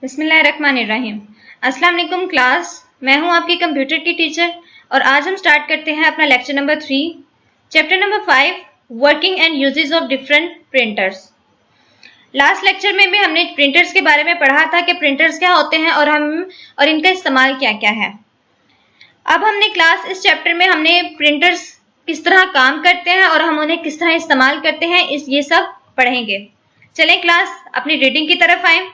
बिस्मिल्लाहिर्रहमानिर्रहीम। अस्सलाम वालेकुम क्लास, मैं हूं आपकी कंप्यूटर की टीचर और आज हम स्टार्ट करते हैं अपना lecture number 3, chapter number 5, working and uses of different printers. Last lecture में भी हमने प्रिंटर्स के बारे में पढ़ा था कि प्रिंटर्स क्या होते हैं और इनका इस्तेमाल क्या क्या है। अब हमने क्लास इस चैप्टर में हमने प्रिंटर्स किस तरह काम करते हैं और हम उन्हें किस तरह इस्तेमाल करते हैं ये सब पढ़ेंगे। चलें क्लास अपनी रीडिंग की तरफ आए।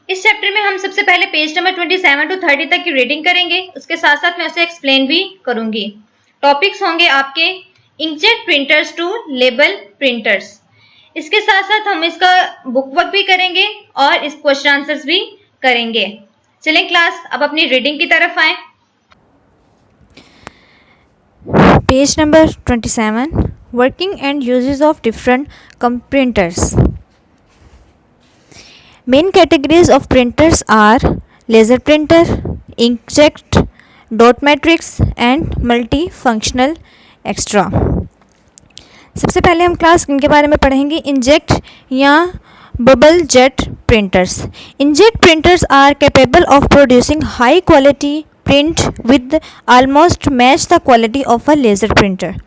इस चैप्टर में हम सबसे पहले पेज नंबर 27 टू 30 तक की रीडिंग करेंगे, उसके साथ साथ मैं उसे एक्सप्लेन भी करूंगी। टॉपिक्स होंगे आपके inkjet printers to label printers. इसके साथ साथ हम इसका बुक वर्क भी करेंगे और इस क्वेश्चन आंसर्स भी करेंगे। चलें क्लास अब अपनी रीडिंग की तरफ आए। Page number 27, working and uses of different printers. Main categories of printers are laser printer, inkjet, dot matrix and multifunctional extra। सबसे पहले हम क्लास इनके बारे में पढ़ेंगे, इंजेक्ट या bubble jet printers. Inkjet printers are capable of producing high quality print with almost match the quality of a laser printer.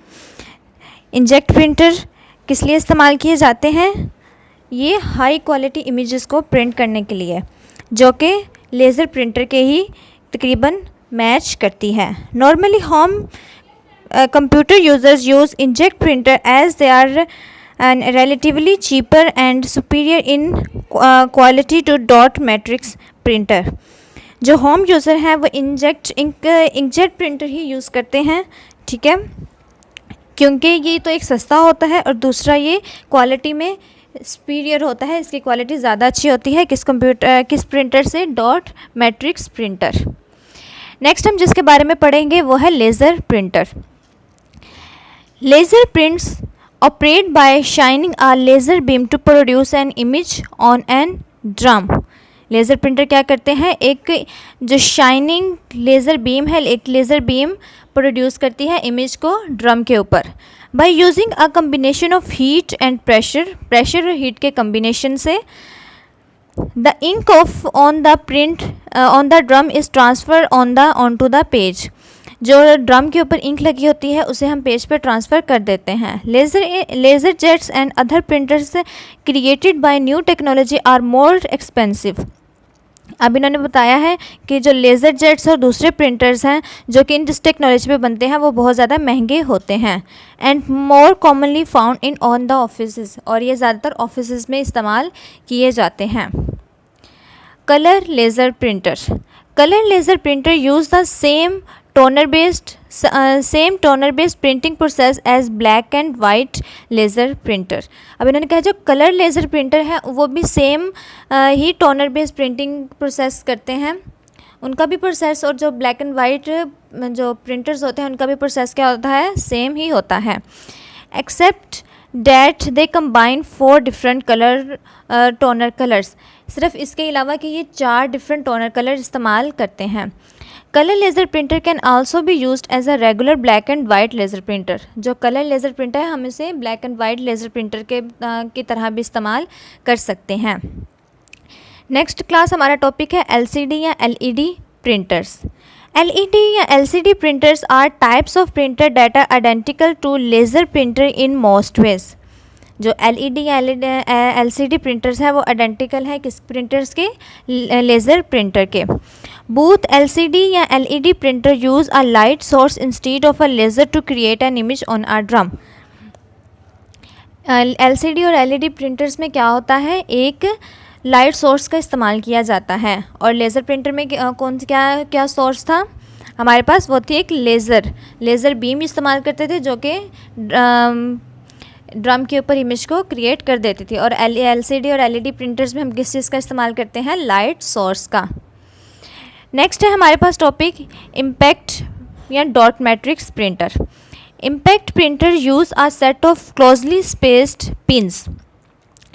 Inkjet printer किस लिए इस्तेमाल किए जाते हैं? ये हाई क्वालिटी इमेजेस को प्रिंट करने के लिए, जो कि लेज़र प्रिंटर के ही तकरीबन मैच करती है। Normally home computer users use inkjet printer as they are relatively cheaper and superior in quality to dot matrix printer. जो होम यूज़र हैं वो इंकजेट प्रिंटर ही यूज़ करते हैं, ठीक है, क्योंकि ये तो एक सस्ता होता है और दूसरा ये क्वालिटी में सुपीरियर होता है, इसकी क्वालिटी ज़्यादा अच्छी होती है किस प्रिंटर से? Dot matrix printer. नेक्स्ट हम जिसके बारे में पढ़ेंगे वो है laser printer. Laser prints operate by shining a laser beam to produce an image on an drum. Laser printer क्या करते हैं? एक जो शाइनिंग लेज़र बीम है, एक लेज़र बीम प्रोड्यूस करती है इमेज को ड्रम के ऊपर। By using a combination of heat and pressure और हीट के कम्बिनेशन से the ink off on the print on the drum is transfer on to the page. जो ड्रम के ऊपर इंक लगी होती है उसे हम पेज पर ट्रांसफ़र कर देते हैं। Laser jets and other printers created by new technology are more expensive. अब इन्होंने बताया है कि जो लेज़र जेट्स और दूसरे प्रिंटर्स हैं जो कि जिस टेक्नोलॉजी पे बनते हैं वो बहुत ज़्यादा महंगे होते हैं। And more commonly found in on the offices, और ये ज़्यादातर ऑफिसेस में इस्तेमाल किए जाते हैं। Colour laser printer. Colour laser printer use the same toner based printing process as black and white laser printer. अब इन्होंने कहा जो कलर लेज़र प्रिंटर है वो भी सेम ही टोनर बेस्ड प्रिंटिंग प्रोसेस करते हैं, उनका भी प्रोसेस, और जो ब्लैक एंड वाइट जो प्रिंटर्स होते हैं उनका भी प्रोसेस क्या होता है? सेम ही होता है, except that they combine 4 different toner colours. सिर्फ इसके अलावा कि ये 4 डिफरेंट टोनर कलर इस्तेमाल करते हैं। Colour laser printer can also be used as a regular black and white laser printer. जो कलर लेज़र प्रिंटर है हम इसे black and white laser printer की तरह भी इस्तेमाल कर सकते हैं। नेक्स्ट क्लास हमारा टॉपिक है एलसीडी या एलईडी प्रिंटर्स। एलईडी या LCD printers are types of printer that are identical to laser printer in most ways. जो एलईडी या एलसीडी प्रिंटर्स हैं वो आइडेंटिकल है किस प्रिंटर्स के? लेज़र प्रिंटर के। बोथ एलसीडी या LED printer use a light source instead of a laser to create an image on a drum. LCD और एलईडी प्रिंटर्स में क्या होता है? एक लाइट सोर्स का इस्तेमाल किया जाता है, और लेज़र प्रिंटर में क्या सोर्स था हमारे पास? वो थी एक लेज़र बीम इस्तेमाल करते थे जो कि ड्रम के ऊपर इमेज को क्रिएट कर देती थी। और एलसीडी और एलईडी प्रिंटर्स में हम किस चीज़ का इस्तेमाल करते हैं? लाइट सोर्स का। नेक्स्ट है हमारे पास टॉपिक इम्पैक्ट या dot matrix printer. Impact printer use a set of closely spaced pins.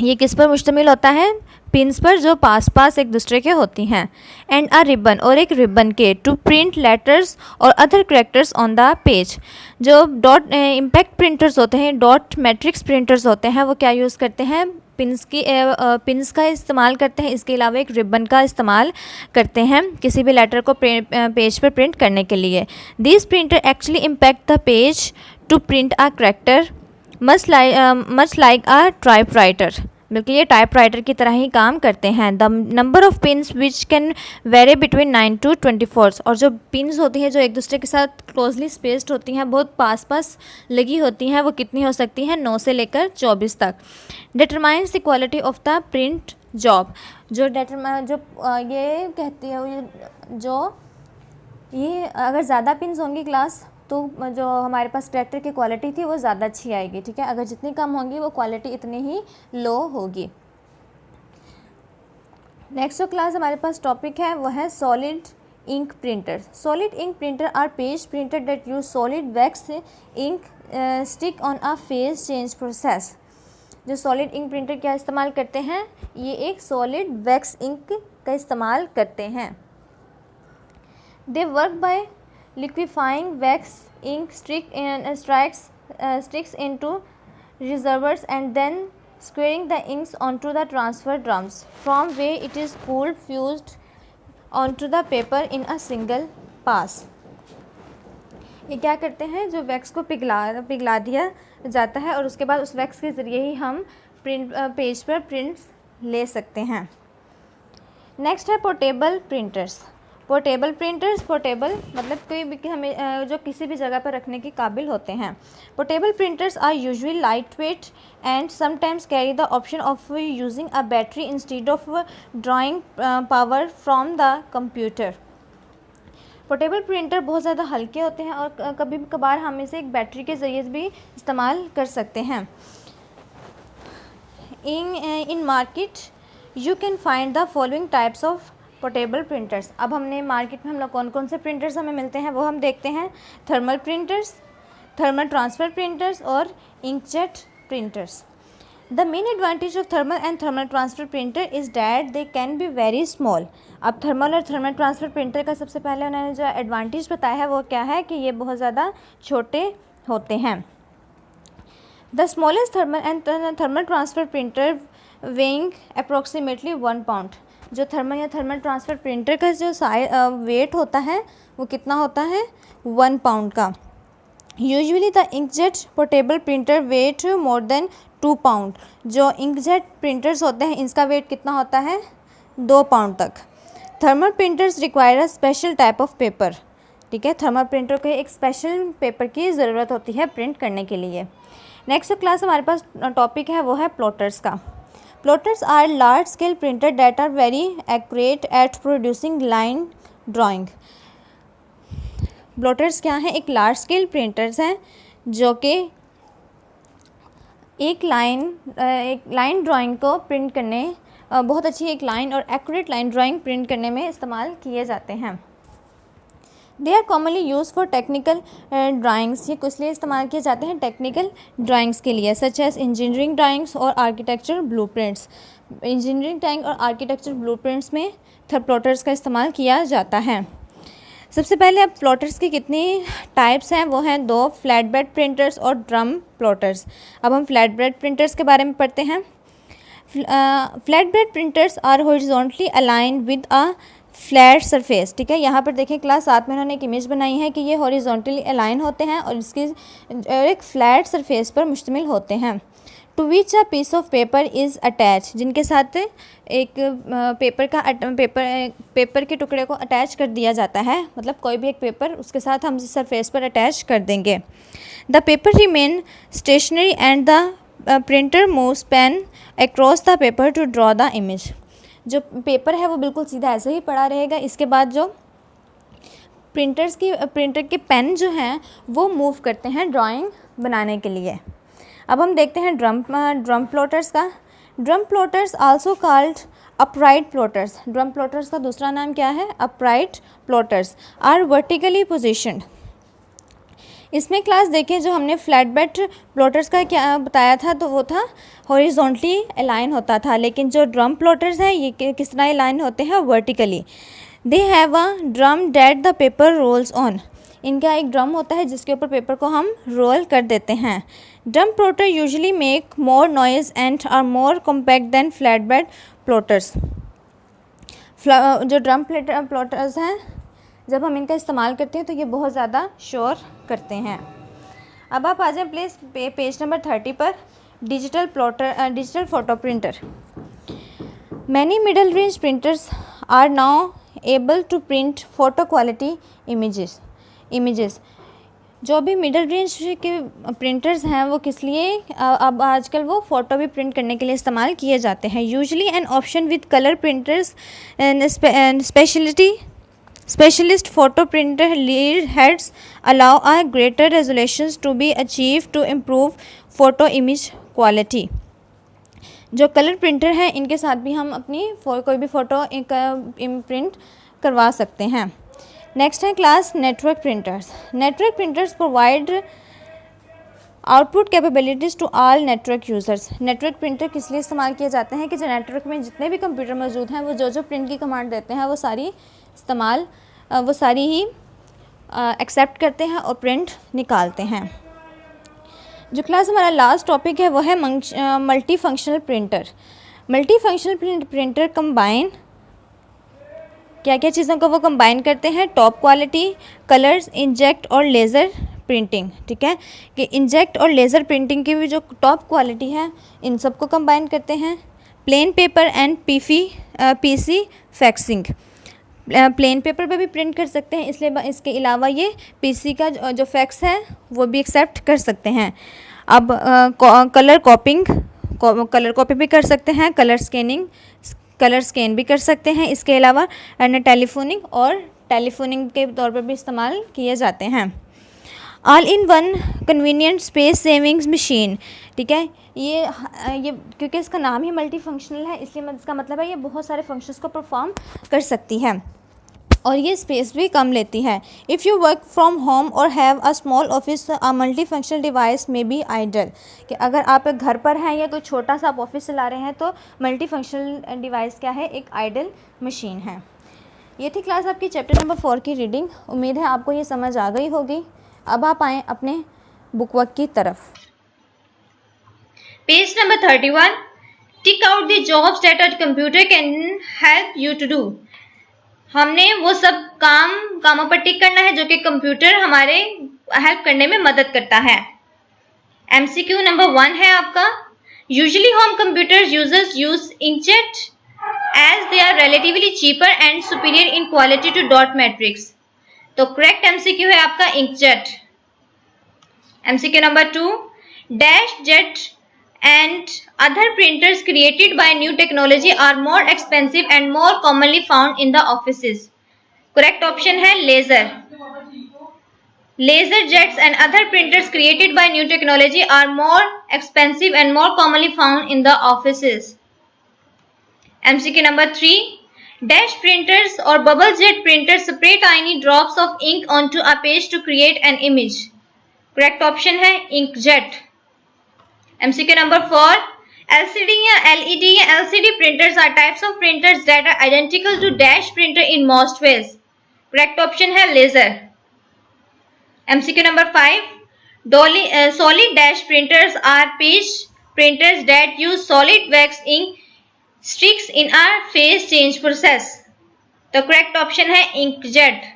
ये किस पर मुश्तमिल होता है? पिन्स पर जो पास एक दूसरे के होती हैं। एंड अ रिबन, और एक रिबन के, टू प्रिंट लेटर्स और other characters on the page. जो डॉट इम्पैक्ट प्रिंटर्स होते हैं, डॉट मैट्रिक्स प्रिंटर्स होते हैं, वो क्या यूज़ करते हैं? पिन्स का इस्तेमाल करते हैं, इसके अलावा एक रिबन का इस्तेमाल करते हैं किसी भी लेटर को पेज पर प्रिंट करने के लिए। This printer actually impact the page to print a character much like a typewriter, बल्कि ये टाइपराइटर की तरह ही काम करते हैं। The number of pins which can vary between 9 to 24, और जो पिन्स होती हैं जो एक दूसरे के साथ क्लोजली स्पेस्ड होती हैं, बहुत पास पास लगी होती हैं, वो कितनी हो सकती हैं, 9 से लेकर 24 तक। Determines the quality of the print job, जो ये कहती है जो ये अगर ज़्यादा पिन्स होंगी क्लास तो जो हमारे पास करैक्टर की क्वालिटी थी वो ज़्यादा अच्छी आएगी, ठीक है। अगर जितनी कम होंगी वो क्वालिटी इतनी ही लो होगी। नेक्स्ट जो क्लास हमारे पास टॉपिक है वो है solid ink printer. Solid ink printer are page printer that use solid wax ink stick on a phase change process. जो सॉलिड इंक प्रिंटर क्या इस्तेमाल करते हैं, ये एक सॉलिड वैक्स इंक का इस्तेमाल करते हैं। They work by liquefying wax ink sticks into reservoirs and then squirting the inks onto the transfer drums, from where it is cooled fused onto the paper in a single pass। ये क्या करते हैं, जो wax को पिघला दिया जाता है और उसके बाद उस वैक्स के ज़रिए ही हम पेज पर प्रिंट्स ले सकते हैं। नेक्स्ट है portable printers. Portable printers, portable मतलब कोई भी हमें जो किसी भी जगह पर रखने के काबिल होते हैं। Portable printers are usually lightweight and sometimes carry the option of using a battery instead of drawing power from the computer. Portable printer बहुत ज़्यादा हल्के होते हैं और कभी कभार हम इसे एक बैटरी के ज़रिए भी इस्तेमाल कर सकते हैं। इन market you can find the following types of portable printers. अब हमने मार्केट में हम लोग कौन कौन से प्रिंटर्स हमें मिलते हैं वो हम देखते हैं। Thermal printers, thermal transfer printers और inkjet printers. The main advantage of thermal and thermal transfer printer is that they can be very small. अब थर्मल और थर्मल ट्रांसफ़र प्रिंटर का सबसे पहले उन्होंने जो एडवांटेज बताया है वो क्या है कि ये बहुत ज़्यादा छोटे होते हैं। The smallest thermal and thermal transfer printer weighing approximately 1 pound। जो थर्मल या थर्मल ट्रांसफ़र प्रिंटर का जो वेट होता है वो कितना होता है, 1 pound का। Usually the inkjet portable printer wait more than 2 pound। जो इंकजेट प्रिंटर्स होते हैं इनका वेट कितना होता है, 2 pound तक। Thermal printers require a special type of paper, ठीक है। थर्मल प्रिंटर को एक स्पेशल पेपर की ज़रूरत होती है प्रिंट करने के लिए। नेक्स्ट क्लास हमारे पास टॉपिक है वो है प्लॉटर्स का। Plotters are large scale printer that are very accurate at producing line drawing। Plotters क्या हैं, एक लार्ज स्केल प्रिंटर्स हैं जो कि एक लाइन ड्राइंग को प्रिंट करने बहुत अच्छी एक लाइन और एक्यूरेट लाइन ड्राइंग प्रिंट करने में इस्तेमाल किए जाते हैं। They are commonly use for technical drawings. ये किस लिए इस्तेमाल किए जाते हैं, टेक्निकल ड्राइंग्स के लिए, सच एज इंजीनियरिंग ड्राइंग्स और आर्किटेक्चर ब्लूप्रिंट्स। इंजीनियरिंग ड्राइंग और आर्किटेक्चर ब्लूप्रिंट्स में प्लॉटर्स का इस्तेमाल किया जाता है। सबसे पहले अब प्लॉटर्स की कितनी टाइप्स हैं वो हैं 2, फ्लैट बेड प्रिंटर्स और ड्रम प्लॉटर्स। अब हम फ्लैट बेड प्रिंटर्स के बारे में पढ़ते हैं। Flatbed printers are horizontally aligned with a flat surface, ठीक है। यहाँ पर देखें क्लास साथ में उन्होंने एक इमेज बनाई है कि ये हॉरिजॉन्टली अलाइन होते हैं और इसकी एक फ्लैट सरफेस पर मुश्तमिल होते हैं। To which a piece of paper is attach, जिनके साथ एक पेपर के टुकड़े को अटैच कर दिया जाता है, मतलब कोई भी एक पेपर उसके साथ हम सरफेस पर अटैच कर देंगे। The paper remain stationary and the printer moves pen across the paper to draw the image. जो पेपर है वो बिल्कुल सीधा ऐसे ही पड़ा रहेगा। इसके बाद जो प्रिंटर के पेन जो हैं वो मूव करते हैं ड्राइंग बनाने के लिए। अब हम देखते हैं ड्रम प्लॉटर्स का। Drum plotters also called upright plotters. Drum plotters का दूसरा नाम क्या है, अपराइट प्लॉटर्स, आर वर्टिकली पोजिशन्ड। इसमें क्लास देखें जो हमने फ्लैट बेड प्लॉटर्स का क्या बताया था तो वो था हॉरिजॉन्टली अलाइन होता था, लेकिन जो ड्रम प्लॉटर्स हैं ये किस तरह अलाइन होते हैं, vertically. They have a drum that the paper rolls on. इनका एक ड्रम होता है जिसके ऊपर पेपर को हम रोल कर देते हैं। Drum plotter usually make more noise and are more compact than flatbed plotters. जो ड्रम प्लॉटर्स हैं, जब हम इनका इस्तेमाल करते हैं तो ये बहुत ज़्यादा शोर करते हैं। अब आप आ जाएं प्लीज़ पेज नंबर 30 पर। Digital photo printer. Many middle range printers are now able to print photo quality images. जो भी मिडल रेंज के प्रिंटर्स हैं वो किस लिए अब आजकल वो फ़ोटो भी प्रिंट करने के लिए इस्तेमाल किए जाते हैं। Usually an option with colour printers and specialist photo printer lead heads allow a greater resolutions to be achieve to improve photo image quality. जो कलर प्रिंटर हैं इनके साथ भी हम अपनी कोई भी फ़ोटो प्रिंट करवा सकते हैं। नेक्स्ट है class network printers. Network printers provide output capabilities to all network users. Network printer किस लिए इस्तेमाल किए जाते हैं कि जो नेटवर्क में जितने भी कंप्यूटर मौजूद हैं वो जो प्रिंट की कमांड देते हैं वो सारी ही एक्सेप्ट करते हैं और प्रिंट निकालते हैं। जो क्लास हमारा लास्ट टॉपिक है वो है multi functional printer. Multi functional printer combine क्या क्या चीज़ों को वो कंबाइन करते हैं? टॉप क्वालिटी, कलर्स, इंजेक्ट और लेज़र प्रिंटिंग। ठीक है कि इंजेक्ट और लेज़र प्रिंटिंग की भी जो टॉप क्वालिटी है इन सबको कंबाइन करते हैं। Plain paper and PC faxing. Plain paper पे भी प्रिंट कर सकते हैं, इसलिए इसके अलावा ये पीसी का जो फैक्स है वो भी एक्सेप्ट कर सकते हैं। अब कलर कॉपी भी कर सकते हैं, कलर स्कैन भी कर सकते हैं। इसके अलावा टेलीफोनिंग के तौर पर भी इस्तेमाल किए जाते हैं। All in one convenient space savings machine. ठीक है, ये क्योंकि इसका नाम ही मल्टी फंक्शनल है इसलिए इसका मतलब है ये बहुत सारे फंक्शंस को परफॉर्म कर सकती है और ये स्पेस भी कम लेती है। If you work from home और have a small office a multi functional device may be ideal. कि अगर आप घर पर हैं या कोई छोटा सा आप ऑफिस चला रहे हैं तो मल्टी फंक्शनल डिवाइस क्या है? एक आइडल मशीन है। ये थी क्लास आपकी चैप्टर नंबर 4 की रीडिंग। उम्मीद है आपको ये समझ आ गई होगी। अब आप आएँ अपने बुक वर्क की तरफ। Page number 31। Tick out the jobs that a computer can help you to do. हमने वो सब कामों पर टिक करना है जो कि कंप्यूटर हमारे हेल्प करने में मदद करता है। MCQ नंबर 1 है आपका। Usually home computers users use inkjet as they are relatively cheaper and superior in quality to dot matrix. तो करेक्ट MCQ है आपका inkjet. MCQ number 2। Dash jet and other printers created by new technology are more expensive and more commonly found in the offices. Correct option है laser. Laser jets and other printers created by new technology are more expensive and more commonly found in the offices. MCQ number 3. Dash printers or bubble jet printers spray tiny drops of ink onto a page to create an image. Correct option है inkjet. MCQ number 4. LCD या LED या LCD printers are types of printers that are identical to dash printer in most ways. Correct option है laser. MCQ number 5. Solid dash printers are page printers that use solid wax ink streaks in a phase change process. The correct option है inkjet.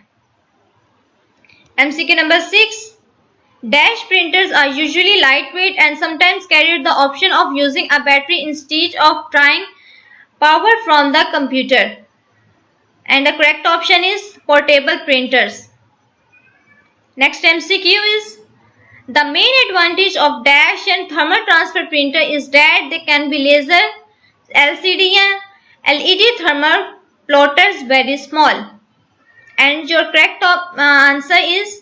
MCQ number 6. Dash printers are usually lightweight and sometimes carry the option of using a battery instead of drawing power from the computer. And the correct option is portable printers. Next MCQ is the main advantage of dash and thermal transfer printer is that they can be laser, LCD and LED thermal plotters very small. And your correct answer is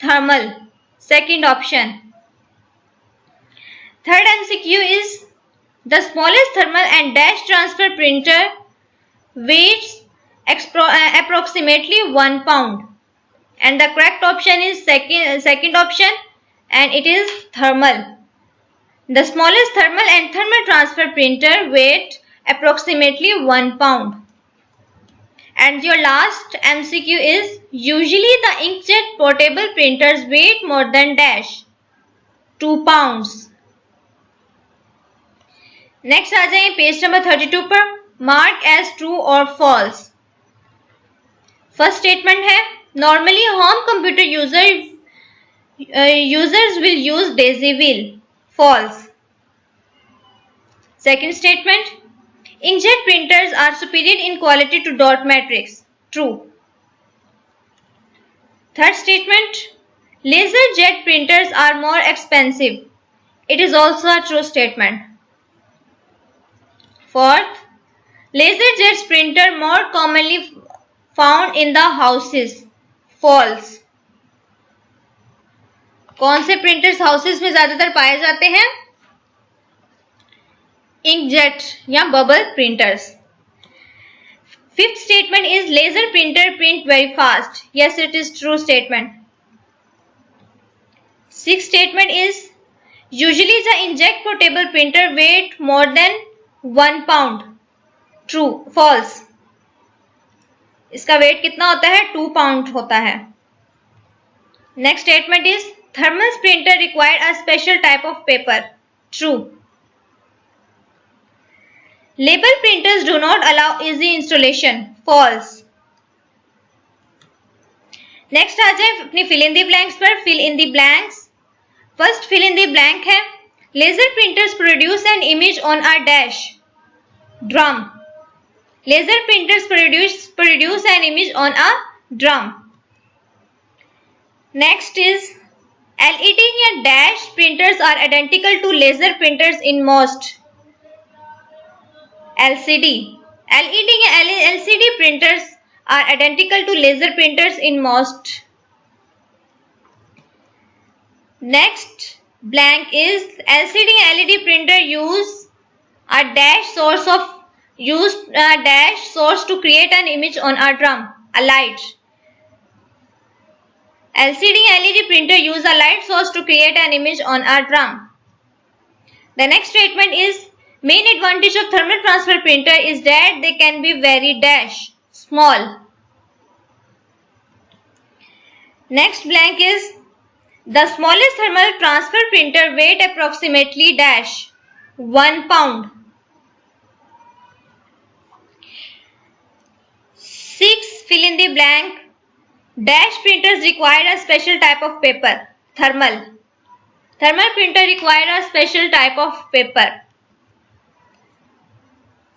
thermal. Second option. Third MCQ is the smallest thermal and dash transfer printer weighs approximately 1 pound. And the correct option is second option and it is thermal. The smallest thermal and thermal transfer printer weight approximately 1 pound. And your last MCQ is usually the inkjet portable printers weight more than dash. 2 pounds. Next आ जाए page number 32 पर, mark as true और false. First statement है, normally home computer users will use daisy wheel. False. Second statement, inkjet printers are superior in quality to dot matrix. True. Third statement, laser jet printers are more expensive. It is also a true statement. Fourth, laser jet printer more commonly found in the houses. False. कौन से printers houses में ज्यादातर पाए जाते हैं? Inkjet या bubble printers. Fifth statement is laser printer print very fast. Yes, it is true statement. Sixth statement is usually the inkjet portable printer wait more than 1 pound. True. False. इसका weight कितना होता है? 2 pound होता है. Next statement is thermal printer require a special type of paper. True. Label printers do not allow easy installation. False. Next आ जाए अपनी fill in the blanks पर. Fill in the blanks. First fill in the blank है, laser printers produce an image on a dash. Drum. Laser printers produce an image on a drum. Next is LED या dash printers are identical to laser printers in most. LCD. LED या LCD printers are identical to laser printers in most. Next blank is LCD and LED printer use a dash source to create an image on a drum, a light. LCD and LED printer use a light source to create an image on a drum. The next statement is main advantage of thermal transfer printer is that they can be very dash small. Next blank is the smallest thermal transfer printer weight approximately dash 1 pound. 6 fill in the blank. Dash printers require a special type of paper. Thermal printer require a special type of paper.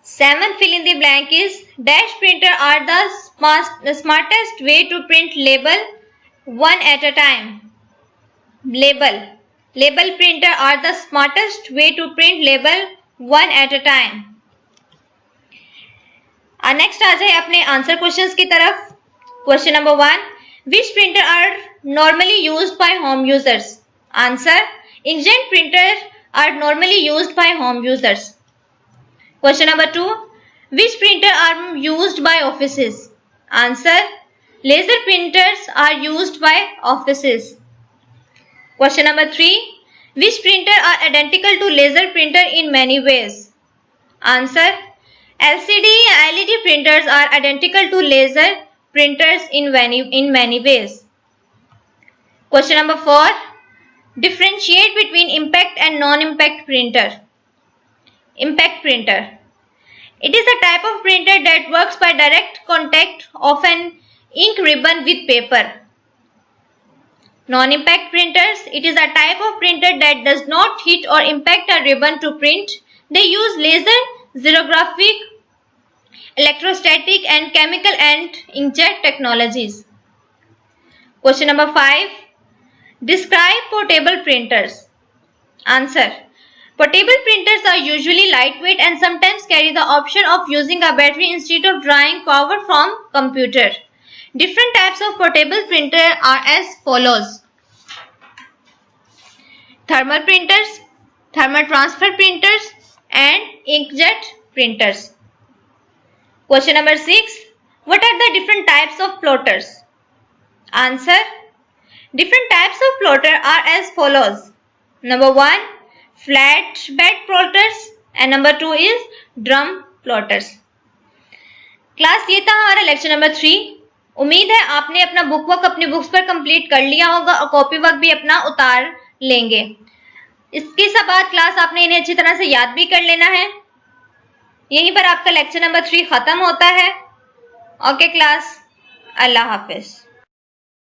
7 fill in the blank is dash printer are the smartest way to print label one at a time. Label printer are the smartest way to print label one at a time. Next आ जाए अपने answer questions की तरफ. Question number 1, which printer are normally used by home users? Answer, inkjet printer are normally used by home users. Question number 2, which printer are used by offices? Answer, laser printers are used by offices. Question number 3, which printer are identical to laser printer in many ways? Answer, LCD and LED printers are identical to laser printers in many ways. Question number 4, differentiate between impact and non-impact printer. Impact printer. It is a type of printer that works by direct contact of an ink ribbon with paper. Non-impact printers. It is a type of printer that does not hit or impact a ribbon to print. They use laser, xerographic, electrostatic and chemical and inkjet technologies. Question number 5. Describe portable printers. Answer. Portable printers are usually lightweight and sometimes carry the option of using a battery instead of drawing power from computer. Different types of portable printer are as follows. Thermal printers, thermal transfer printers and inkjet printers. Question number 6. What are the different types of plotters? Answer. Different types of plotter are as follows. Number 1, flat bed plotters and number 2 is drum plotters. Class ये था हमारा lecture number 3. उम्मीद है आपने अपना book work अपनी books पर complete कर लिया होगा और कॉपी वर्क भी अपना उतार लेंगे. इसके सब बाद क्लास आपने इन्हें अच्छी तरह से याद भी कर लेना है। यहीं पर आपका लेक्चर नंबर 3 खत्म होता है। ओके क्लास, अल्लाह हाफिज।